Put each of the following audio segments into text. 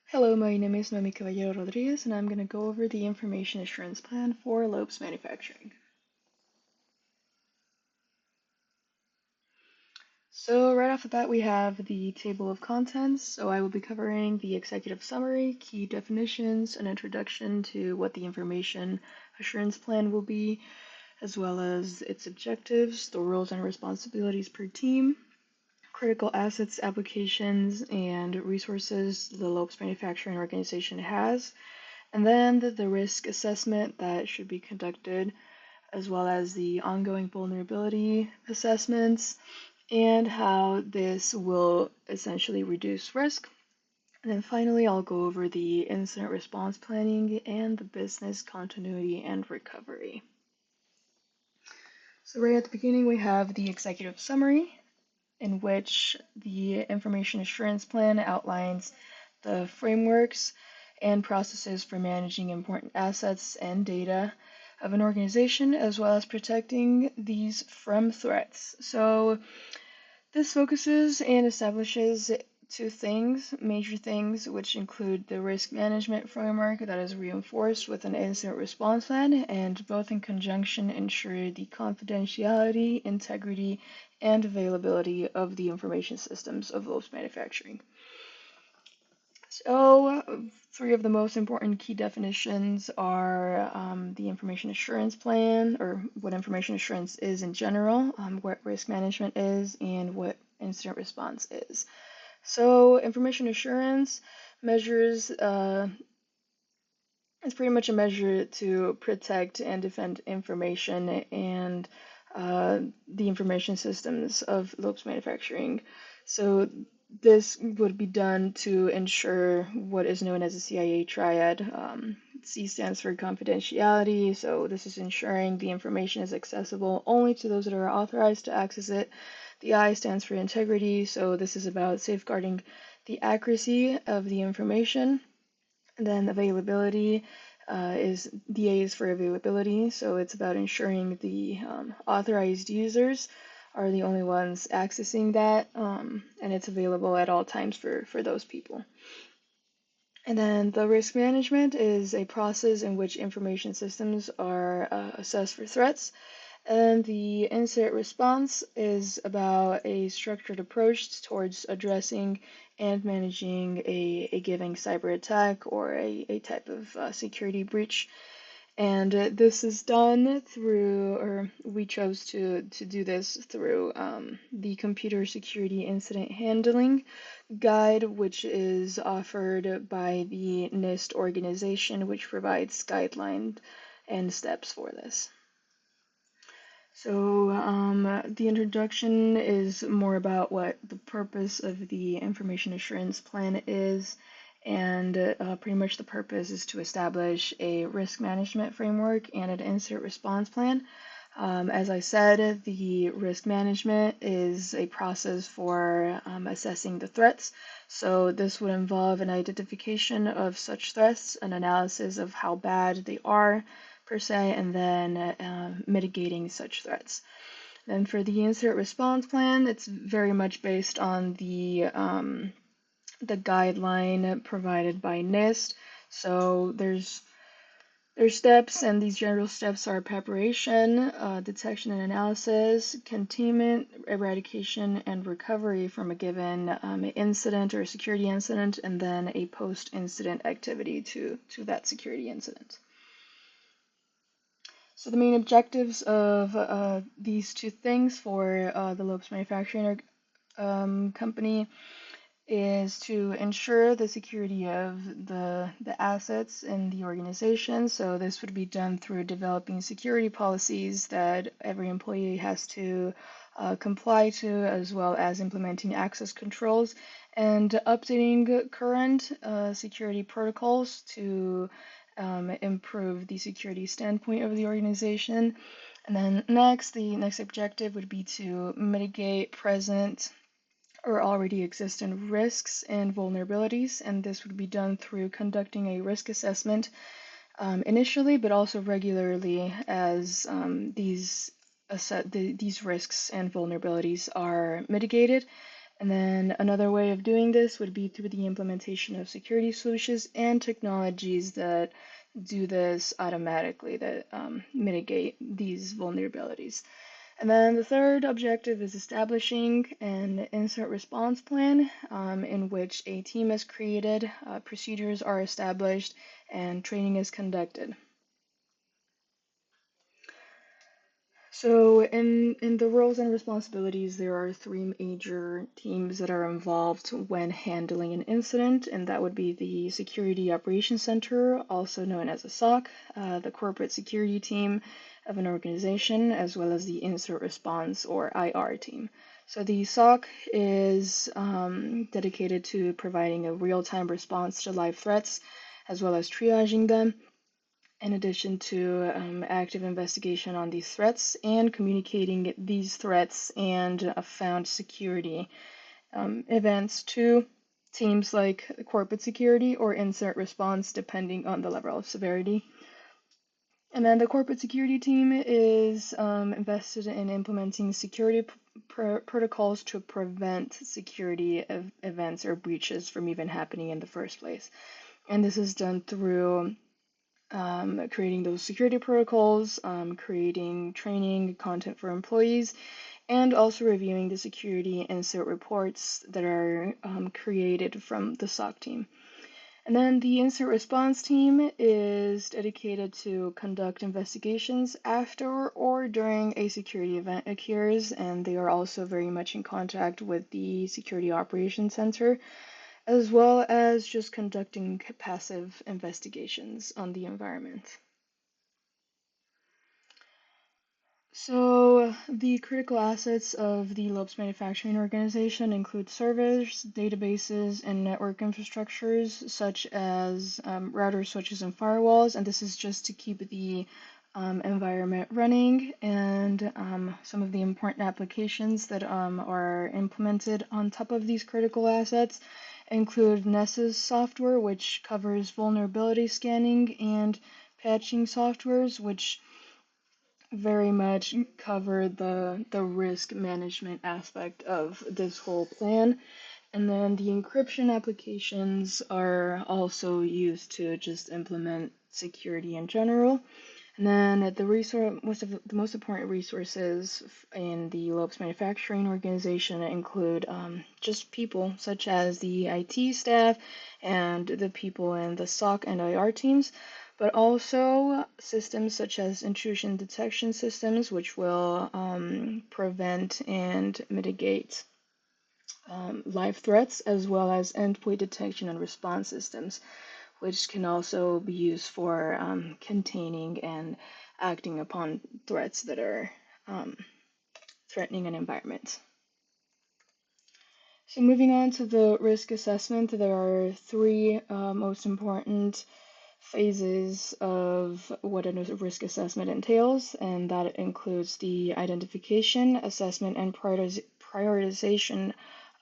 Hello, my name is Noemi Caballero Rodriguez, and I'm going to go over the information assurance plan for Lopes Manufacturing. So right off the bat, we have the table of contents. So I will be covering the executive summary, key definitions, an introduction to what the information assurance plan will be, as well as its objectives, the roles and responsibilities per team, critical assets, applications, and resources the Lopes Manufacturing Organization has, and then the risk assessment that should be conducted, as well as the ongoing vulnerability assessments and how this will essentially reduce risk. And then finally, I'll go over the incident response planning and the business continuity and recovery. So, right at the beginning, we have the executive summary, in which the information assurance plan outlines the frameworks and processes for managing important assets and data of an organization, as well as protecting these from threats. So this focuses and establishes two things, major things, which include the risk management framework that is reinforced with an incident response plan, and both in conjunction ensure the confidentiality, integrity, and availability of the information systems of Lopes Manufacturing. So, three of the most important key definitions are the information assurance plan, or what information assurance is in general, what risk management is, and what incident response is. So, information assurance measures it's pretty much a measure to protect and defend information and the information systems of Lopes Manufacturing. So this would be done to ensure what is known as the CIA triad. C stands for confidentiality, so this is ensuring the information is accessible only to those that are authorized to access it. The I stands for integrity, so this is about safeguarding the accuracy of the information. And then availability is the A is for availability, so it's about ensuring the authorized users are the only ones accessing that, and it's available at all times for those people. And then the risk management is a process in which information systems are assessed for threats. And the incident response is about a structured approach towards addressing and managing a given cyber attack or a type of security breach. And this is done through, or we chose to do this through the Computer Security Incident Handling Guide, which is offered by the NIST organization, which provides guidelines and steps for this. So the introduction is more about what the purpose of the information assurance plan is, and pretty much the purpose is to establish a risk management framework and an incident response plan. As I said, the risk management is a process for assessing the threats. So this would involve an identification of such threats, an analysis of how bad they are, per se, and then mitigating such threats. Then for the incident response plan, it's very much based on the guideline provided by NIST. So there's steps, and these general steps are preparation, detection and analysis, containment, eradication, and recovery from a given incident or security incident, and then a post-incident activity to that security incident. So the main objectives of these two things for the Lopes Manufacturing Company is to ensure the security of the assets in the organization. So this would be done through developing security policies that every employee has to comply to, as well as implementing access controls and updating current security protocols to improve the security standpoint of the organization. And then the next objective would be to mitigate present or already existent risks and vulnerabilities, and this would be done through conducting a risk assessment initially, but also regularly as these risks and vulnerabilities are mitigated. And then another way of doing this would be through the implementation of security solutions and technologies that do this automatically, that mitigate these vulnerabilities. And then the third objective is establishing an incident response plan in which a team is created, procedures are established, and training is conducted. So in the roles and responsibilities, there are three major teams that are involved when handling an incident, and that would be the Security Operations Center, also known as a SOC, the Corporate Security Team of an organization, as well as the Incident Response or IR team. So the SOC is dedicated to providing a real-time response to live threats, as well as triaging them in addition to active investigation on these threats and communicating these threats and found security events to teams like corporate security or incident response, depending on the level of severity. And then the corporate security team is invested in implementing security protocols to prevent security events or breaches from even happening in the first place. And this is done through creating those security protocols, creating training content for employees, and also reviewing the security incident reports that are created from the SOC team. And then the incident response team is dedicated to conduct investigations after or during a security event occurs, and they are also very much in contact with the Security Operations Center, as well as just conducting passive investigations on the environment. So the critical assets of the Lopes Manufacturing Organization include servers, databases, and network infrastructures such as routers, switches, and firewalls. And this is just to keep the environment running. And some of the important applications that are implemented on top of these critical assets include Nessus software, which covers vulnerability scanning, and patching softwares, which very much cover the risk management aspect of this whole plan. And then the encryption applications are also used to just implement security in general. And then the most important resources in the Lopes Manufacturing Organization include just people such as the IT staff and the people in the SOC and IR teams, but also systems such as intrusion detection systems, which will prevent and mitigate live threats, as well as endpoint detection and response systems, which can also be used for containing and acting upon threats that are threatening an environment. So moving on to the risk assessment, there are three most important phases of what a risk assessment entails, and that includes the identification, assessment, and prioritization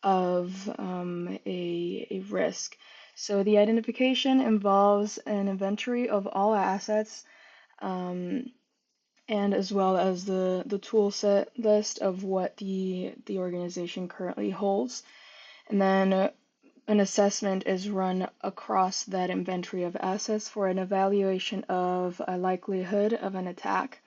of a risk. So the identification involves an inventory of all assets, and as well as the tool set list of what the organization currently holds. And then an assessment is run across that inventory of assets for an evaluation of a likelihood of an attack.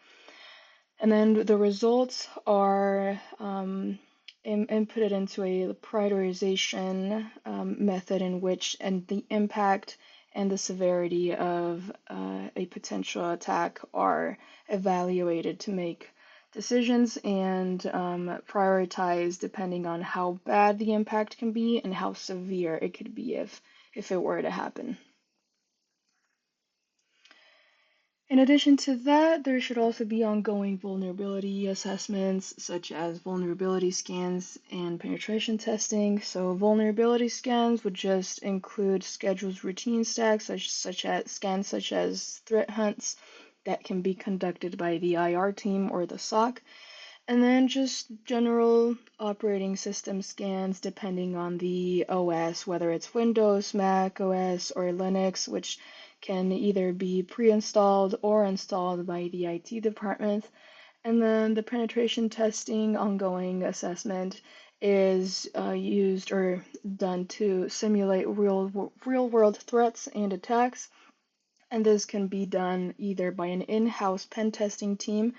And then the results are inputted into a prioritization method in which and the impact and the severity of a potential attack are evaluated to make decisions and prioritize depending on how bad the impact can be and how severe it could be if it were to happen. In addition to that, there should also be ongoing vulnerability assessments, such as vulnerability scans and penetration testing. So vulnerability scans would just include scheduled routine stacks, such as scans such as threat hunts that can be conducted by the IR team or the SOC, and then just general operating system scans depending on the OS, whether it's Windows, Mac OS, or Linux, which can either be pre-installed or installed by the IT department. And then the penetration testing ongoing assessment is used or done to simulate real world threats and attacks. And this can be done either by an in-house pen testing team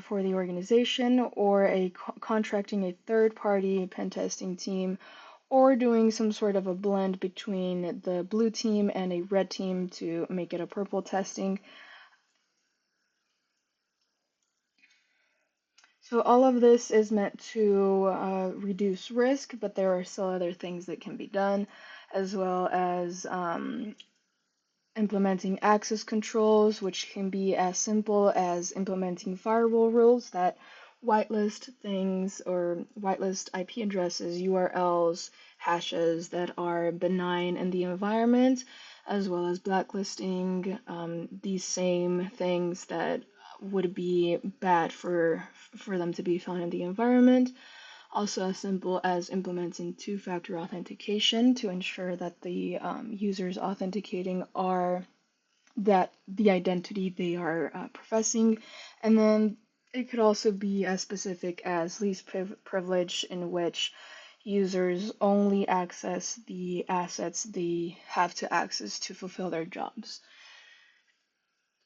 for the organization, or contracting a third-party pen testing team, or doing some sort of a blend between the blue team and a red team to make it a purple testing. So all of this is meant to reduce risk, but there are still other things that can be done, as well as implementing access controls, which can be as simple as implementing firewall rules that whitelist things or whitelist IP addresses, URLs, hashes that are benign in the environment, as well as blacklisting these same things that would be bad for them to be found in the environment. Also, as simple as implementing two-factor authentication to ensure that the users authenticating are that the identity they are professing. And then it could also be as specific as least privilege, in which users only access the assets they have to access to fulfill their jobs.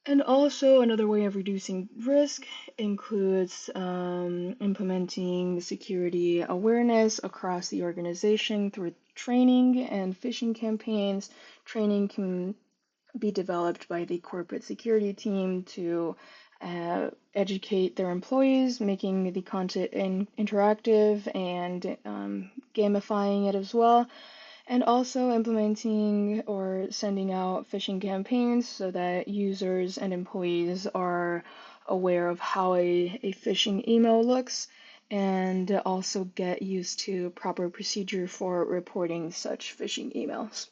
And also, another way of reducing risk includes implementing security awareness across the organization through training and phishing campaigns. Training can be developed by the corporate security team to educate their employees, making the content interactive and gamifying it as well, and also implementing or sending out phishing campaigns so that users and employees are aware of how a phishing email looks, and also get used to proper procedure for reporting such phishing emails.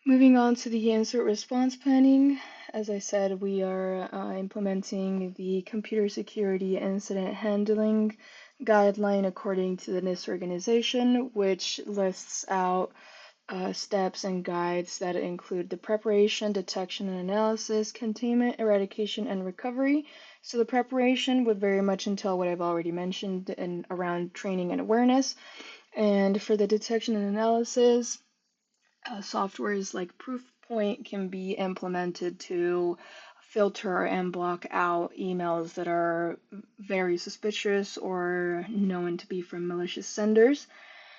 Moving on to the incident response planning, as I said, we are implementing the computer security incident handling guideline according to the NIST organization, which lists out steps and guides that include the preparation, detection and analysis, containment, eradication, and recovery. So the preparation would very much entail what I've already mentioned in around training and awareness. And for the detection and analysis, softwares like Proofpoint can be implemented to filter and block out emails that are very suspicious or known to be from malicious senders,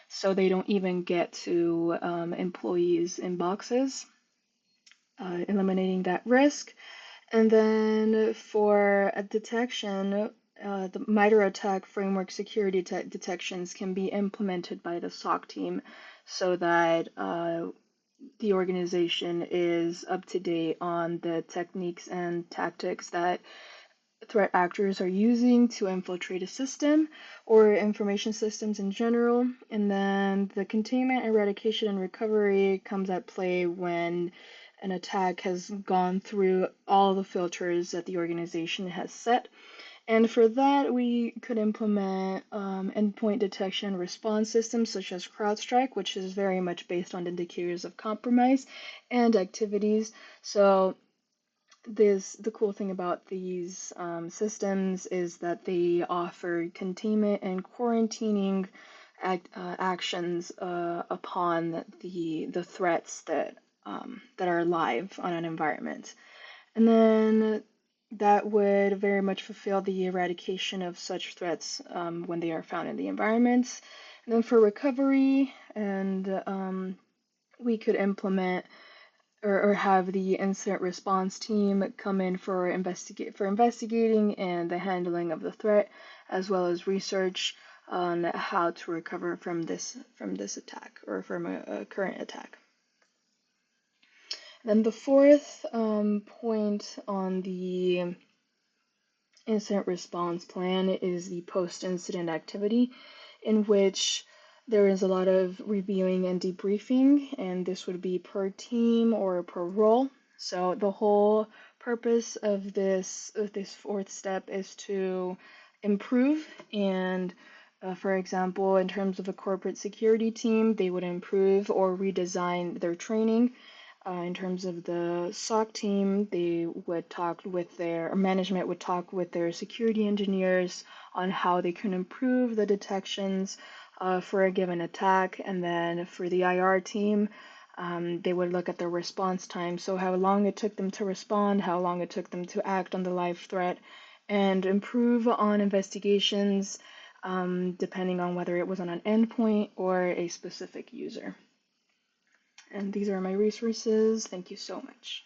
so they don't even get to employees' inboxes, eliminating that risk. And then for a detection, the MITRE ATT&CK framework security detections can be implemented by the SOC team so that the organization is up to date on the techniques and tactics that threat actors are using to infiltrate a system or information systems in general. And then the containment, eradication, and recovery comes at play when an attack has gone through all the filters that the organization has set. And for that, we could implement endpoint detection response systems such as CrowdStrike, which is very much based on indicators of compromise and activities. So the cool thing about these systems is that they offer containment and quarantining actions upon the threats that are live on an environment. And then that would very much fulfill the eradication of such threats when they are found in the environments. And then for recovery, and we could implement or have the incident response team come in for investigating and the handling of the threat, as well as research on how to recover from this attack or from a current attack. Then the fourth point on the incident response plan is the post-incident activity, in which there is a lot of reviewing and debriefing, and this would be per team or per role. So the whole purpose of this fourth step is to improve, and for example, in terms of a corporate security team, they would improve or redesign their training In terms of the SOC team, they would talk with their or management would talk with their security engineers on how they can improve the detections for a given attack. And then for the IR team, they would look at the response time. So how long it took them to respond, how long it took them to act on the live threat, and improve on investigations depending on whether it was on an endpoint or a specific user. And these are my resources. Thank you so much.